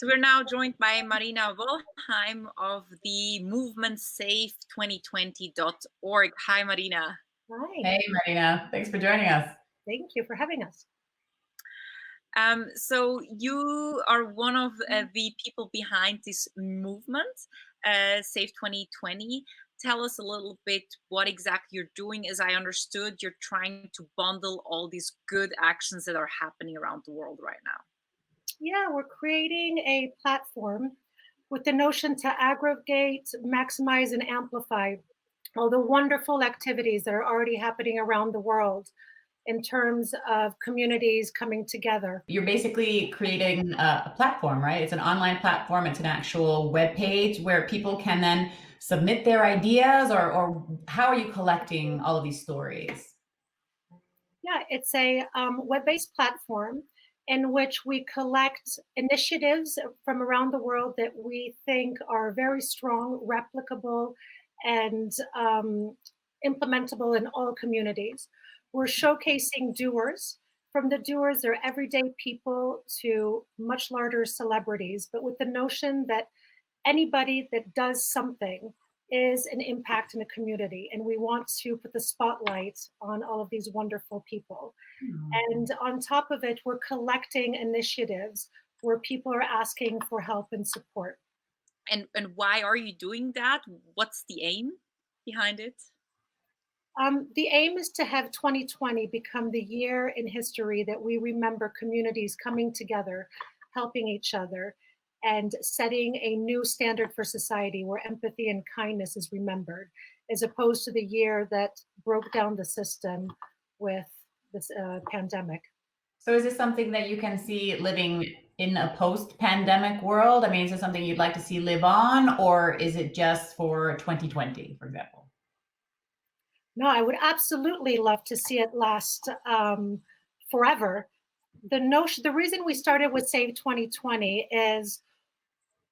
So we're now joined by Marina Wolheim of the movement save2020.org. Hi, Marina. Hi, Hey, Marina. Thanks for joining us. thank you for having us. So you are one of the people behind this movement, Save 2020. Tell us a little bit what exactly you're doing. As I understood, you're trying to bundle all these good actions that are happening around the world right now. Yeah, we're creating a platform with the notion to aggregate, maximize, and amplify all the wonderful activities that are already happening around the world in terms of communities coming together. You're basically creating a platform, right? It's an online platform. It's an actual web page where people can then submit their ideas, or how are you collecting all of these stories? Yeah, it's a web-based platform in which we collect initiatives from around the world that we think are very strong, replicable, and implementable in all communities. We're showcasing doers. From the doers, they're everyday people to much larger celebrities, but with the notion that anybody that does something is an impact in a community. And we want to put the spotlight on all of these wonderful people. And on top of it, we're collecting initiatives where people are asking for help and support. And why are you doing that? What's the aim behind it? The aim is to have 2020 become the year in history that we remember communities coming together, helping each other, and setting a new standard for society where empathy and kindness is remembered, as opposed to the year that broke down the system with this pandemic. So is this something that you can see living in a post-pandemic world? I mean, is this something you'd like to see live on, or is it just for 2020, for example? No, I would absolutely love to see it last forever. The reason we started with Save 2020 is,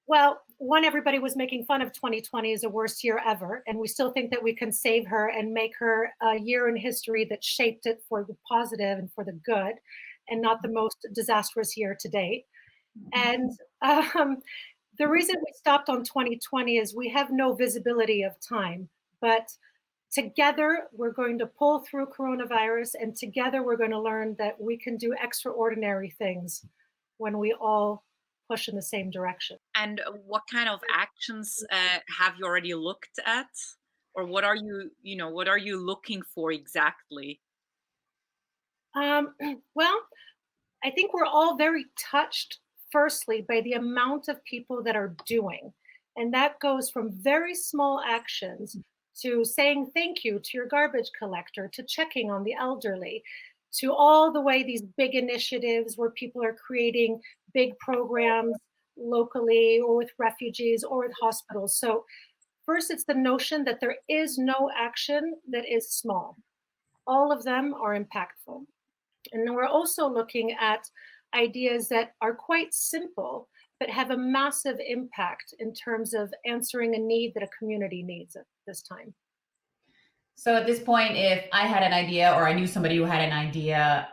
well, one, everybody was making fun of 2020 as the worst year ever, and we still think that we can save her and make her a year in history that shaped it for the positive and for the good, and not the most disastrous year to date. And the reason we stopped on 2020 is we have no visibility of time, but together we're going to pull through coronavirus, and together we're going to learn that we can do extraordinary things when we all push in the same direction. And what kind of actions have you already looked at? Or what are what are you looking for exactly? Well, I think we're all very touched, firstly, by the amount of people that are doing. And that goes from very small actions to saying thank you to your garbage collector, to checking on the elderly, to all the way these big initiatives where people are creating big programs locally or with refugees or with hospitals. So first, it's the notion that there is no action that is small. All of them are impactful. And then we're also looking at ideas that are quite simple, but have a massive impact in terms of answering a need that a community needs at this time. So at this point, if I had an idea or I knew somebody who had an idea,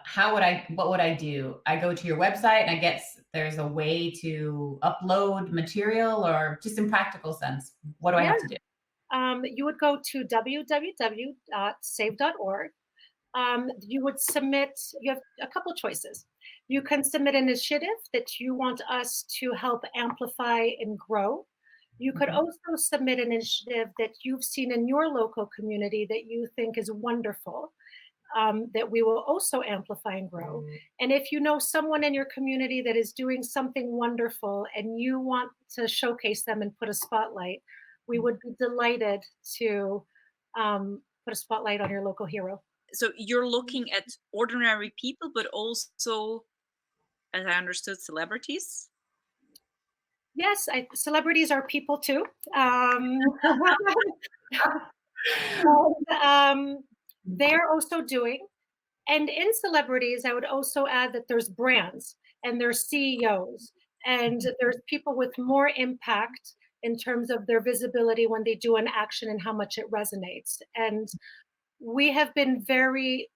what would I do? I go to your website and I guess there's a way to upload material, or just in practical sense, what do I have to do? You would go to www.save.org. You would submit, you have a couple choices. You can submit an initiative that you want us to help amplify and grow. You could also submit an initiative that you've seen in your local community that you think is wonderful, that we will also amplify and grow. And if you know someone in your community that is doing something wonderful and you want to showcase them and put a spotlight, we would be delighted to put a spotlight on your local hero. So you're looking at ordinary people, but also, as I understood, celebrities? Yes, celebrities are people too. They're also doing. And in celebrities, I would also add that there's brands and there's CEOs and there's people with more impact in terms of their visibility when they do an action and how much it resonates. And we have been very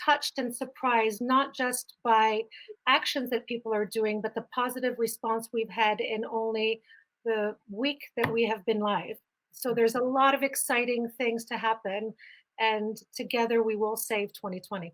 touched and surprised, not just by actions that people are doing, but the positive response we've had in only the week that we have been live. So there's a lot of exciting things to happen, and together we will save 2020.